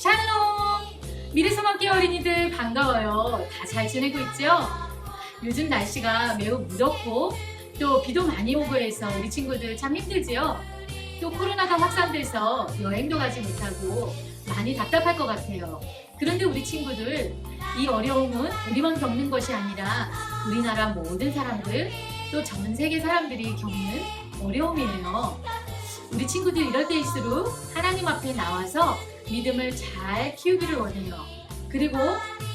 샬롬! 미래소망교회 어린이들 반가워요. 다 잘 지내고 있죠? 요즘 날씨가 매우 무덥고 또 비도 많이 오고 해서 우리 친구들 참 힘들지요? 또 코로나가 확산돼서 여행도 가지 못하고 많이 답답할 것 같아요. 그런데 우리 친구들, 이 어려움은 우리만 겪는 것이 아니라 우리나라 모든 사람들, 또 전 세계 사람들이 겪는 어려움이에요. 우리 친구들 이럴 때일수록 하나님 앞에 나와서 믿음을 잘 키우기를 원해요. 그리고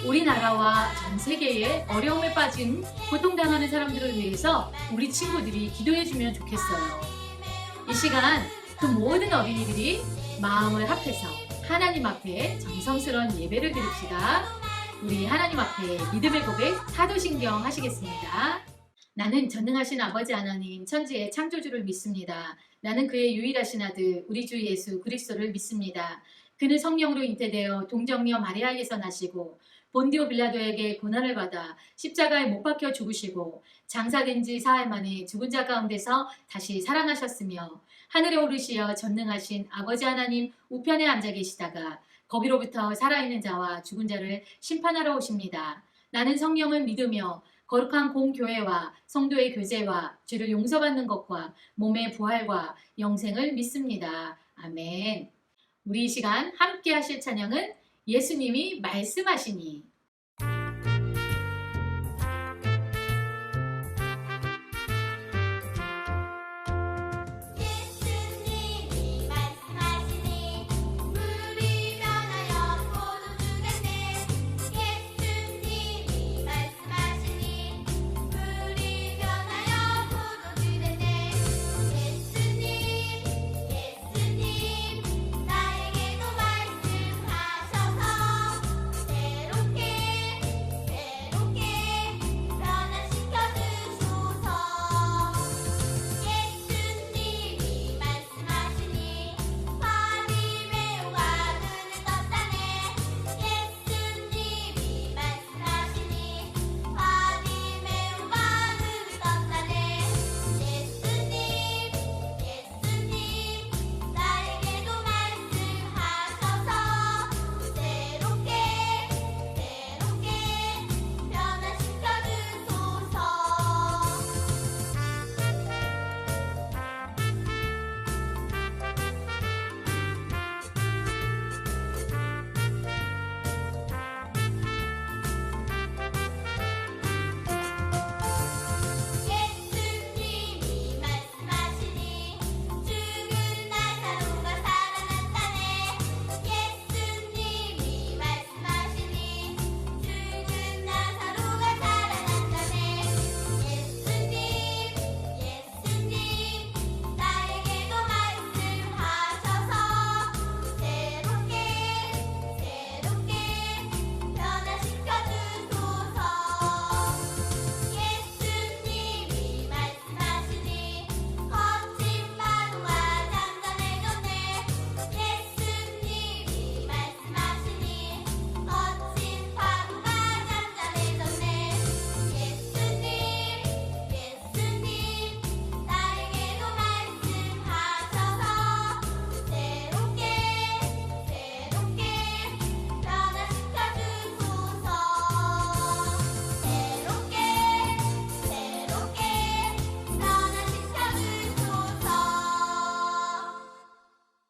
우리나라와 전 세계에 어려움에 빠진 고통당하는 사람들을 위해서 우리 친구들이 기도해주면 좋겠어요. 이 시간 그 모든 어린이들이 마음을 합해서 하나님 앞에 정성스러운 예배를 드립시다. 우리 하나님 앞에 믿음의 고백 사도신경 하시겠습니다. 나는 전능하신 아버지 하나님 천지의 창조주를 믿습니다. 나는 그의 유일하신 아들 우리 주 예수 그리스도를 믿습니다. 그는 성령으로 잉태되어 동정녀 마리아에게서 나시고 본디오 빌라도에게 고난을 받아 십자가에 못 박혀 죽으시고 장사된 지 사흘 만에 죽은 자 가운데서 다시 살아나셨으며 하늘에 오르시어 전능하신 아버지 하나님 우편에 앉아 계시다가 거기로부터 살아있는 자와 죽은 자를 심판하러 오십니다. 나는 성령을 믿으며 거룩한 공교회와 성도의 교제와 죄를 용서받는 것과 몸의 부활과 영생을 믿습니다. 아멘. 우리 이 시간 함께 하실 찬양은 예수님이 말씀하시니.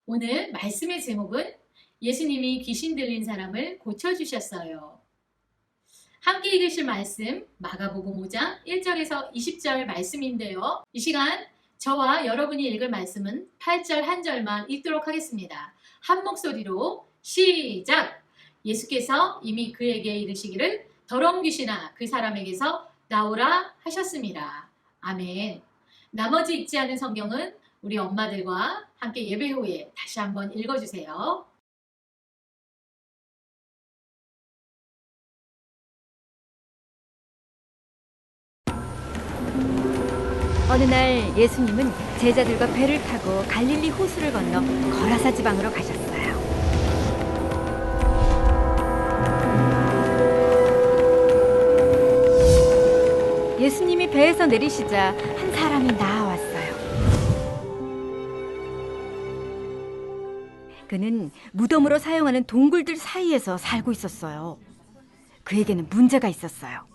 오늘 말씀의 제목은 예수님이 귀신 들린 사람을 고쳐주셨어요. 함께 읽으실 말씀 마가복음 5장 1절에서 20절 말씀인데요. 이 시간 저와 여러분이 읽을 말씀은 8절 한 절만 읽도록 하겠습니다. 한 목소리로 시작! 예수께서 이미 그에게 이르시기를 더러운 귀신아 그 사람에게서 나오라 하셨습니다. 아멘. 나머지 읽지 않은 성경은 우리 엄마들과 함께 예배 후에 다시 한번 읽어주세요. 어느 날 예수님은 제자들과 배를 타고 갈릴리 호수를 건너 거라사 지방으로 가셨어요. 예수님이 배에서 내리시자 한 사람이 나아왔어요. 그는 무덤으로 사용하는 동굴들 사이에서 살고 있었어요. 그에게는 문제가 있었어요.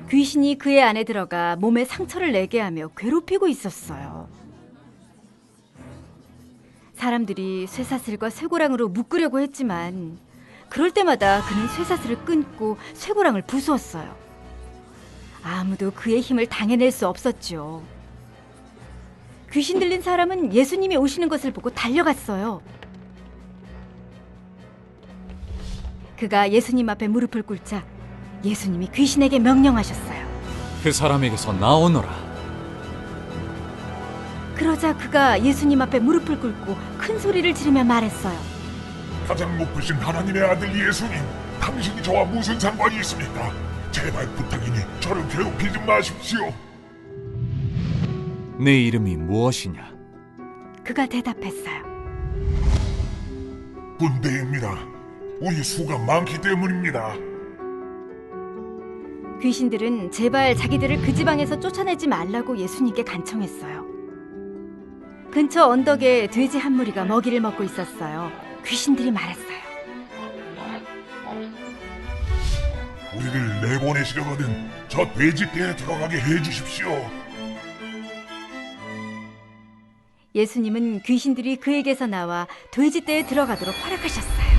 귀신이 그의 안에 들어가 몸에 상처를 내게 하며 괴롭히고 있었어요. 사람들이 쇠사슬과 쇠고랑으로 묶으려고 했지만 그럴 때마다 그는 쇠사슬을 끊고 쇠고랑을 부수었어요. 아무도 그의 힘을 당해낼 수 없었죠. 귀신 들린 사람은 예수님이 오시는 것을 보고 달려갔어요. 그가 예수님 앞에 무릎을 꿇자 예수님이 귀신에게 명령하셨어요. 그 사람에게서 나오너라. 그러자 그가 예수님 앞에 무릎을 꿇고 큰 소리를 지르며 말했어요. 가장 높으신 하나님의 아들 예수님, 당신이 저와 무슨 상관이 있습니까? 제발 부탁이니 저를 괴롭히지 마십시오. 내 이름이 무엇이냐? 그가 대답했어요. 군대입니다. 우리 수가 많기 때문입니다. 귀신들은 제발 자기들을 그 지방에서 쫓아내지 말라고 예수님께 간청했어요. 근처 언덕에 돼지 한 무리가 먹이를 먹고 있었어요. 귀신들이 말했어요. 우리를 내보내시려거든 저 돼지떼에 들어가게 해주십시오. 예수님은 귀신들이 그에게서 나와 돼지떼에 들어가도록 허락하셨어요.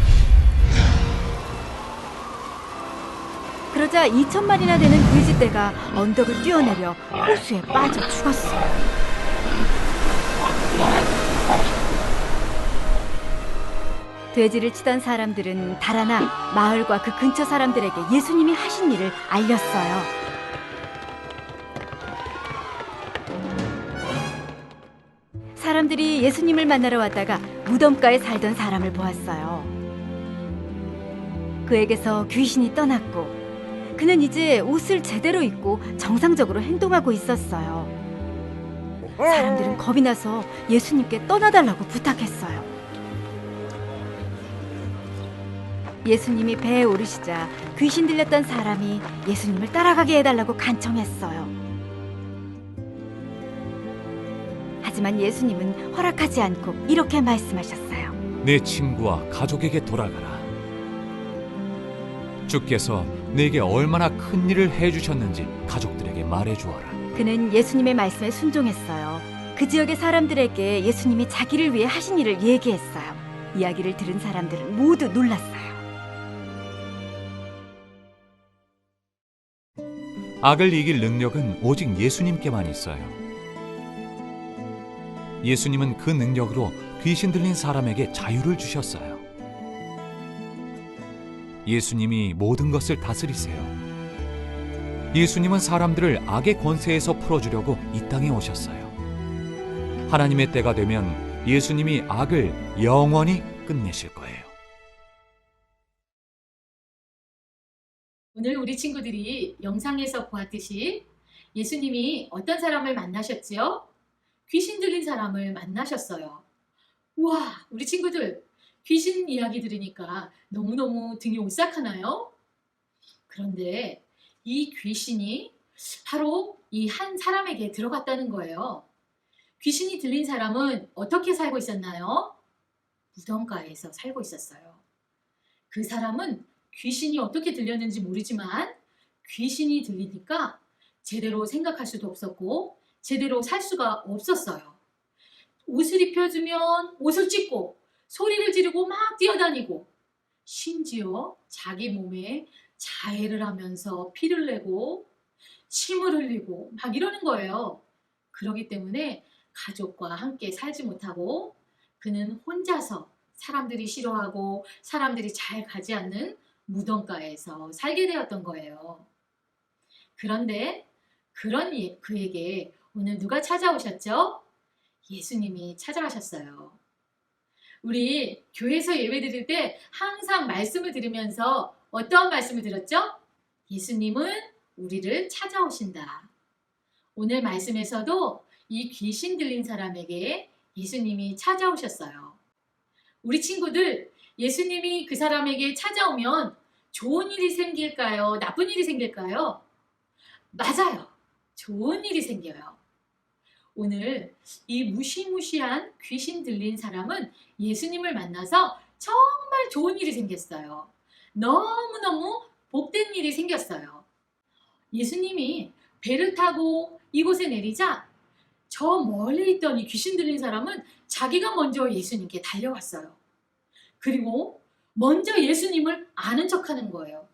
그러자 2,000마리나 되는 돼지떼가 언덕을 뛰어내려 호수에 빠져 죽었어요. 돼지를 치던 사람들은 달아나 마을과 그 근처 사람들에게 예수님이 하신 일을 알렸어요. 사람들이 예수님을 만나러 왔다가 무덤가에 살던 사람을 보았어요. 그에게서 귀신이 떠났고 그는 이제 옷을 제대로 입고 정상적으로 행동하고 있었어요. 사람들은 겁이 나서 예수님께 떠나달라고 부탁했어요. 예수님이 배에 오르시자 귀신 들렸던 사람이 예수님을 따라가게 해달라고 간청했어요. 하지만 예수님은 허락하지 않고 이렇게 말씀하셨어요. 내 친구와 가족에게 돌아가라. 주께서 내게 얼마나 큰 일을 해주셨는지 가족들에게 말해주어라. 그는 예수님의 말씀에 순종했어요. 그 지역의 사람들에게 예수님이 자기를 위해 하신 일을 얘기했어요. 이야기를 들은 사람들은 모두 놀랐어요. 악을 이길 능력은 오직 예수님께만 있어요. 예수님은 그 능력으로 귀신 들린 사람에게 자유를 주셨어요. 예수님이 모든 것을 다스리세요. 예수님은 사람들을 악의 권세에서 풀어주려고 이 땅에 오셨어요. 하나님의 때가 되면 예수님이 악을 영원히 끝내실 거예요. 오늘 우리 친구들이 영상에서 보았듯이 예수님이 어떤 사람을 만나셨지요? 귀신 들린 사람을 만나셨어요. 우와, 우리 친구들 귀신 이야기 들으니까 너무너무 등이 오싹하나요? 그런데 이 귀신이 바로 이 한 사람에게 들어갔다는 거예요. 귀신이 들린 사람은 어떻게 살고 있었나요? 무덤가에서 살고 있었어요. 그 사람은 귀신이 어떻게 들렸는지 모르지만 귀신이 들리니까 제대로 생각할 수도 없었고 제대로 살 수가 없었어요. 옷을 입혀주면 옷을 찢고 소리를 지르고 막 뛰어다니고 심지어 자기 몸에 자해를 하면서 피를 내고 침을 흘리고 막 이러는 거예요. 그렇기 때문에 가족과 함께 살지 못하고 그는 혼자서 사람들이 싫어하고 사람들이 잘 가지 않는 무덤가에서 살게 되었던 거예요. 그런데 그런 그에게 오늘 누가 찾아오셨죠? 예수님이 찾아가셨어요. 우리 교회에서 예배 드릴 때 항상 말씀을 들으면서 어떤 말씀을 들었죠? 예수님은 우리를 찾아오신다. 오늘 말씀에서도 이 귀신 들린 사람에게 예수님이 찾아오셨어요. 우리 친구들, 예수님이 그 사람에게 찾아오면 좋은 일이 생길까요? 나쁜 일이 생길까요? 맞아요. 좋은 일이 생겨요. 오늘 이 무시무시한 귀신 들린 사람은 예수님을 만나서 정말 좋은 일이 생겼어요. 너무너무 복된 일이 생겼어요. 예수님이 배를 타고 이곳에 내리자 저 멀리 있던 이 귀신 들린 사람은 자기가 먼저 예수님께 달려왔어요. 그리고 먼저 예수님을 아는 척하는 거예요.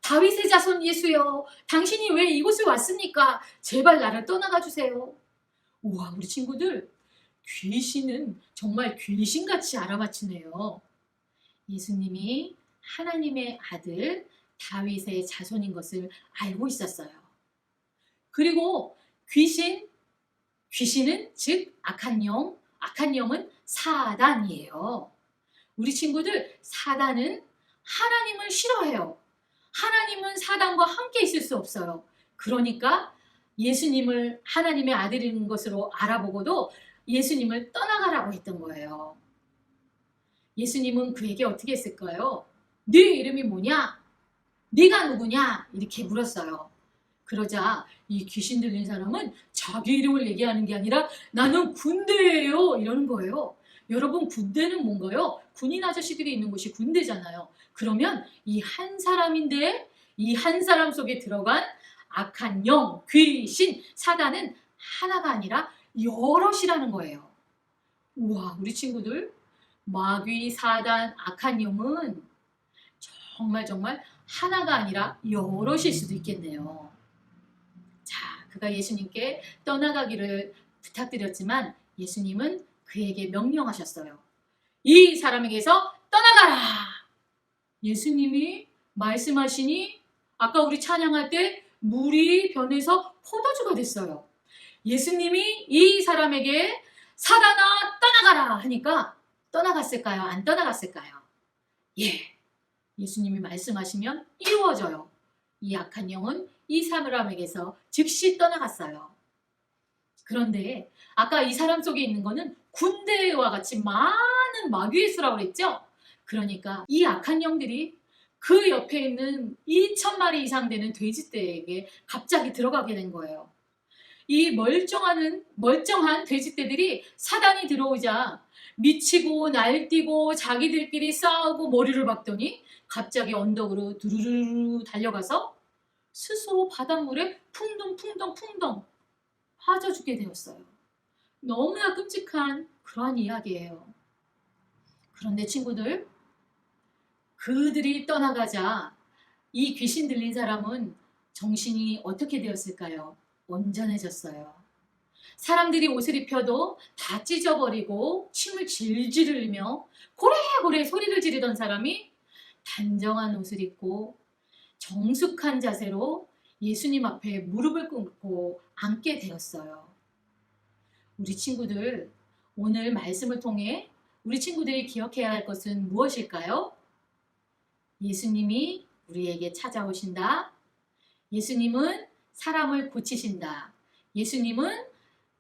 다윗의 자손 예수여, 당신이 왜 이곳에 왔습니까? 제발 나를 떠나가 주세요. 우와, 우리 친구들, 귀신은 정말 귀신같이 알아맞히네요. 예수님이 하나님의 아들 다윗의 자손인 것을 알고 있었어요. 그리고 귀신은 즉 악한 영은 사단이에요. 우리 친구들, 사단은 하나님을 싫어해요. 하나님은 사단과 함께 있을 수 없어요. 그러니까 예수님을 하나님의 아들인 것으로 알아보고도 예수님을 떠나가라고 했던 거예요. 예수님은 그에게 어떻게 했을까요? 네 이름이 뭐냐? 네가 누구냐? 이렇게 물었어요. 그러자 이 귀신 들린 사람은 자기 이름을 얘기하는 게 아니라 나는 군대예요 이러는 거예요. 여러분, 군대는 뭔가요? 군인 아저씨들이 있는 곳이 군대잖아요. 그러면 이 한 사람인데 이 한 사람 속에 들어간 악한 영, 귀신, 사단은 하나가 아니라 여럿이라는 거예요. 우와, 우리 친구들, 마귀, 사단, 악한 영은 정말 하나가 아니라 여럿일 수도 있겠네요. 자, 그가 예수님께 떠나가기를 부탁드렸지만 예수님은 그에게 명령하셨어요. 이 사람에게서 떠나가라! 예수님이 말씀하시니 아까 우리 찬양할 때 물이 변해서 포도주가 됐어요. 예수님이 이 사람에게 사단아 떠나가라 하니까 떠나갔을까요? 안 떠나갔을까요? 예, 예수님이 말씀하시면 이루어져요. 이 악한 영은 이 사람에게서 즉시 떠나갔어요. 그런데 아까 이 사람 속에 있는 거는 군대와 같이 많은 마귀의 수라고 그랬죠? 그러니까 이 악한 영들이 그 옆에 있는 2,000마리 이상 되는 돼지떼에게 갑자기 들어가게 된 거예요. 이 멀쩡한 돼지떼들이 사단이 들어오자 미치고 날뛰고 자기들끼리 싸우고 머리를 박더니 갑자기 언덕으로 두루루루 달려가서 스스로 바닷물에 풍덩 빠져 죽게 되었어요. 너무나 끔찍한 그러한 이야기예요. 그런데 친구들, 그들이 떠나가자 이 귀신 들린 사람은 정신이 어떻게 되었을까요? 온전해졌어요. 사람들이 옷을 입혀도 다 찢어버리고 침을 질질 흘리며 고래고래 소리를 지르던 사람이 단정한 옷을 입고 정숙한 자세로 예수님 앞에 무릎을 꿇고 앉게 되었어요. 우리 친구들, 오늘 말씀을 통해 우리 친구들이 기억해야 할 것은 무엇일까요? 예수님이 우리에게 찾아오신다. 예수님은 사람을 고치신다. 예수님은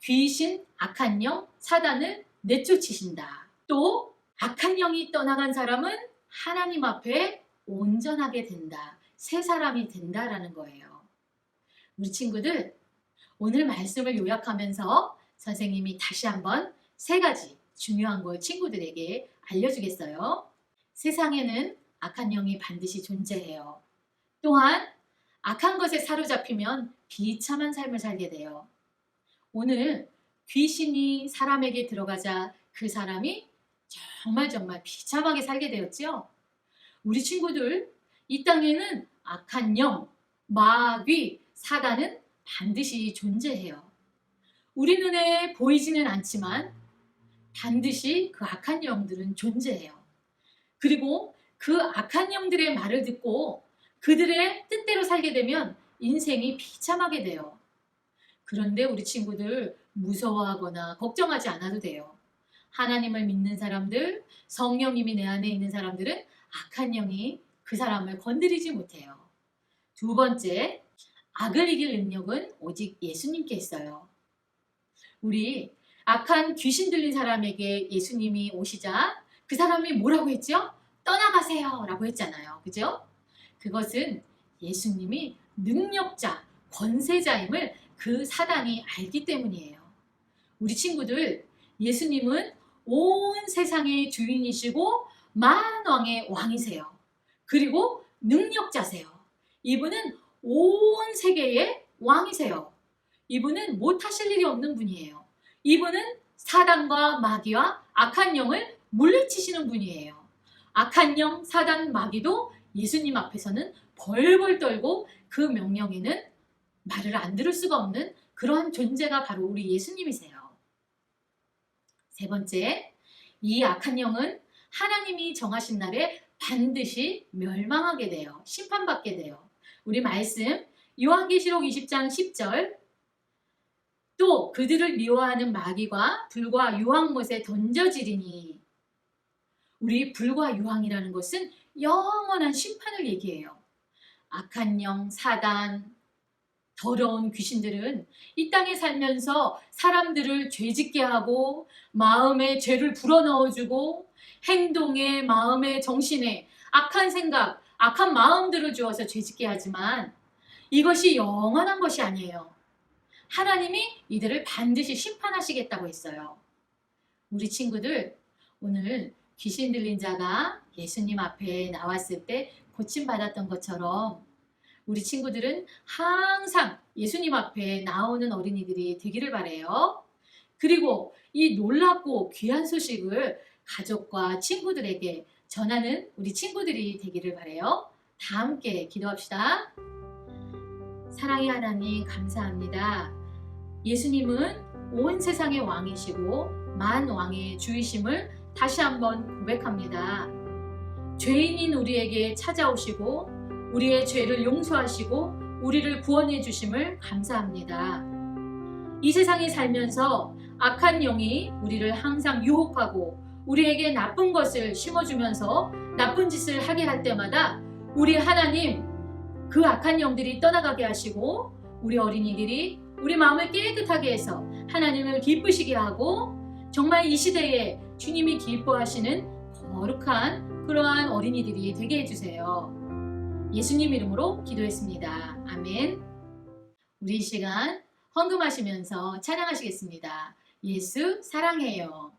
귀신, 악한 영, 사단을 내쫓으신다. 또 악한 영이 떠나간 사람은 하나님 앞에 온전하게 된다. 새 사람이 된다라는 거예요. 우리 친구들, 오늘 말씀을 요약하면서 선생님이 다시 한번 3가지 중요한 걸 친구들에게 알려주겠어요. 세상에는 악한 영이 반드시 존재해요. 또한 악한 것에 사로잡히면 비참한 삶을 살게 돼요. 오늘 귀신이 사람에게 들어가자 그 사람이 정말 비참하게 살게 되었지요. 우리 친구들, 이 땅에는 악한 영, 마귀, 사단은 반드시 존재해요. 우리 눈에 보이지는 않지만 반드시 그 악한 영들은 존재해요. 그리고 그 악한 영들의 말을 듣고 그들의 뜻대로 살게 되면 인생이 비참하게 돼요. 그런데 우리 친구들, 무서워하거나 걱정하지 않아도 돼요. 하나님을 믿는 사람들, 성령님이 내 안에 있는 사람들은 악한 영이 그 사람을 건드리지 못해요. 2번째, 악을 이길 능력은 오직 예수님께 있어요. 우리 악한 귀신 들린 사람에게 예수님이 오시자 그 사람이 뭐라고 했죠? 떠나가세요 라고 했잖아요. 그죠? 그것은 예수님이 능력자, 권세자임을 그 사단이 알기 때문이에요. 우리 친구들, 예수님은 온 세상의 주인이시고 만왕의 왕이세요. 그리고 능력자세요. 이분은 온 세계의 왕이세요. 이분은 못하실 일이 없는 분이에요. 이분은 사단과 마귀와 악한 영을 물리치시는 분이에요. 악한 영, 사단, 마귀도 예수님 앞에서는 벌벌 떨고 그 명령에는 말을 안 들을 수가 없는 그러한 존재가 바로 우리 예수님이세요. 세 번째, 이 악한 영은 하나님이 정하신 날에 반드시 멸망하게 돼요. 심판받게 돼요. 우리 말씀 요한계시록 20장 10절, 또 그들을 미워하는 마귀가 불과 유황못에 던져지리니. 우리 불과 유황이라는 것은 영원한 심판을 얘기해요. 악한 영, 사단, 더러운 귀신들은 이 땅에 살면서 사람들을 죄짓게 하고 마음에 죄를 불어넣어주고 행동에, 마음에, 정신에 악한 생각, 악한 마음들을 주어서 죄짓게 하지만 이것이 영원한 것이 아니에요. 하나님이 이들을 반드시 심판하시겠다고 했어요. 우리 친구들, 오늘 귀신 들린 자가 예수님 앞에 나왔을 때 고침받았던 것처럼 우리 친구들은 항상 예수님 앞에 나오는 어린이들이 되기를 바라요. 그리고 이 놀랍고 귀한 소식을 가족과 친구들에게 전하는 우리 친구들이 되기를 바라요. 다 함께 기도합시다. 사랑의 하나님, 감사합니다. 예수님은 온 세상의 왕이시고 만왕의 주이심을 다시 한번 고백합니다. 죄인인 우리에게 찾아오시고 우리의 죄를 용서하시고 우리를 구원해 주심을 감사합니다. 이 세상에 살면서 악한 영이 우리를 항상 유혹하고 우리에게 나쁜 것을 심어주면서 나쁜 짓을 하게 할 때마다 우리 하나님, 그 악한 영들이 떠나가게 하시고 우리 어린이들이 우리 마음을 깨끗하게 해서 하나님을 기쁘시게 하고 정말 이 시대에 주님이 기뻐하시는 거룩한 그러한 어린이들이 되게 해주세요. 예수님 이름으로 기도했습니다. 아멘. 우리 이 시간 헌금하시면서 찬양하시겠습니다. 예수 사랑해요.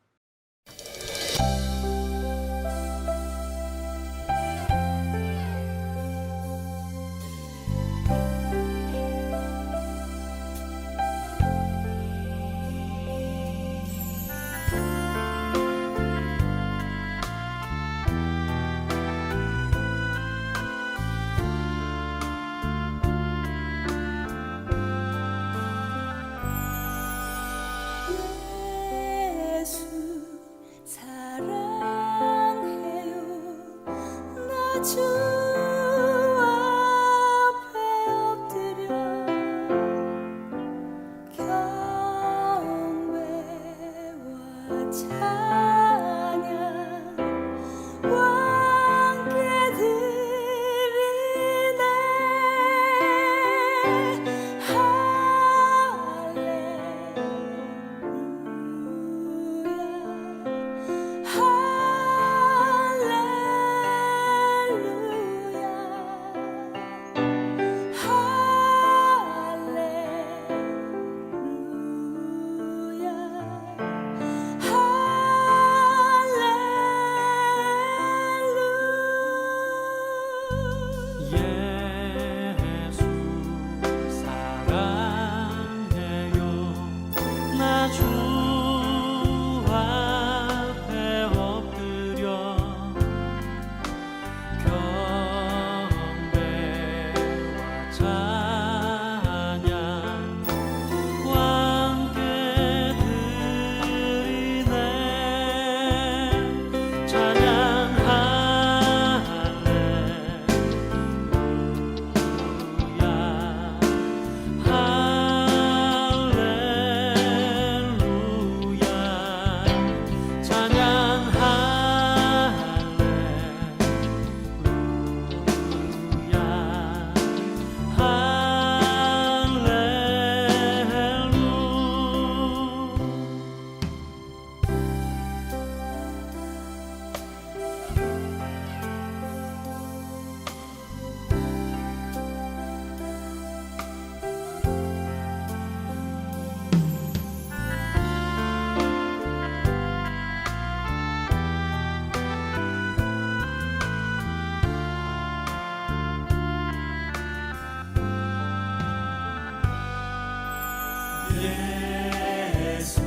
예수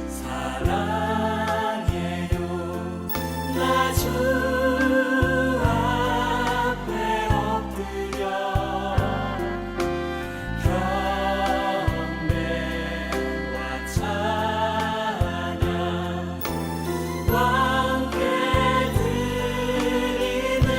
사랑해요. 나 주 앞에 엎드려 경배와 찬양 왕께 드리네.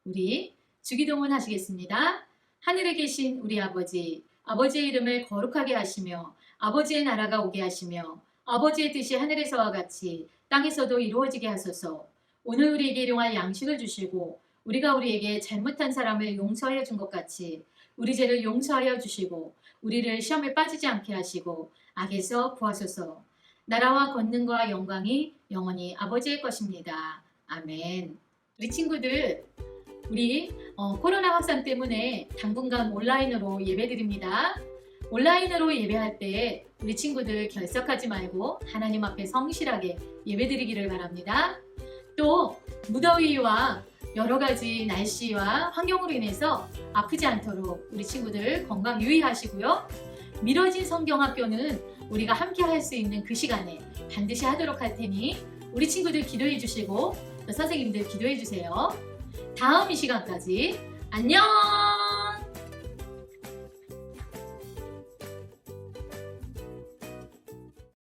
우리 주기도문 하시겠습니다. 하늘에 계신 우리 아버지, 아버지의 이름을 거룩하게 하시며 아버지의 나라가 오게 하시며 아버지의 뜻이 하늘에서와 같이 땅에서도 이루어지게 하소서. 오늘 우리에게 일용할 양식을 주시고 우리가 우리에게 잘못한 사람을 용서하여 준 것 같이 우리 죄를 용서하여 주시고 우리를 시험에 빠지지 않게 하시고 악에서 구하소서. 나라와 권능과 영광이 영원히 아버지의 것입니다. 아멘. 우리 친구들, 우리 코로나 확산 때문에 당분간 온라인으로 예배드립니다. 온라인으로 예배할 때 우리 친구들 결석하지 말고 하나님 앞에 성실하게 예배드리기를 바랍니다. 또 무더위와 여러 가지 날씨와 환경으로 인해서 아프지 않도록 우리 친구들 건강 유의하시고요. 미뤄진 성경학교는 우리가 함께 할 수 있는 그 시간에 반드시 하도록 할 테니 우리 친구들 기도해 주시고 또 선생님들 기도해 주세요. 다음 이 시간까지 안녕!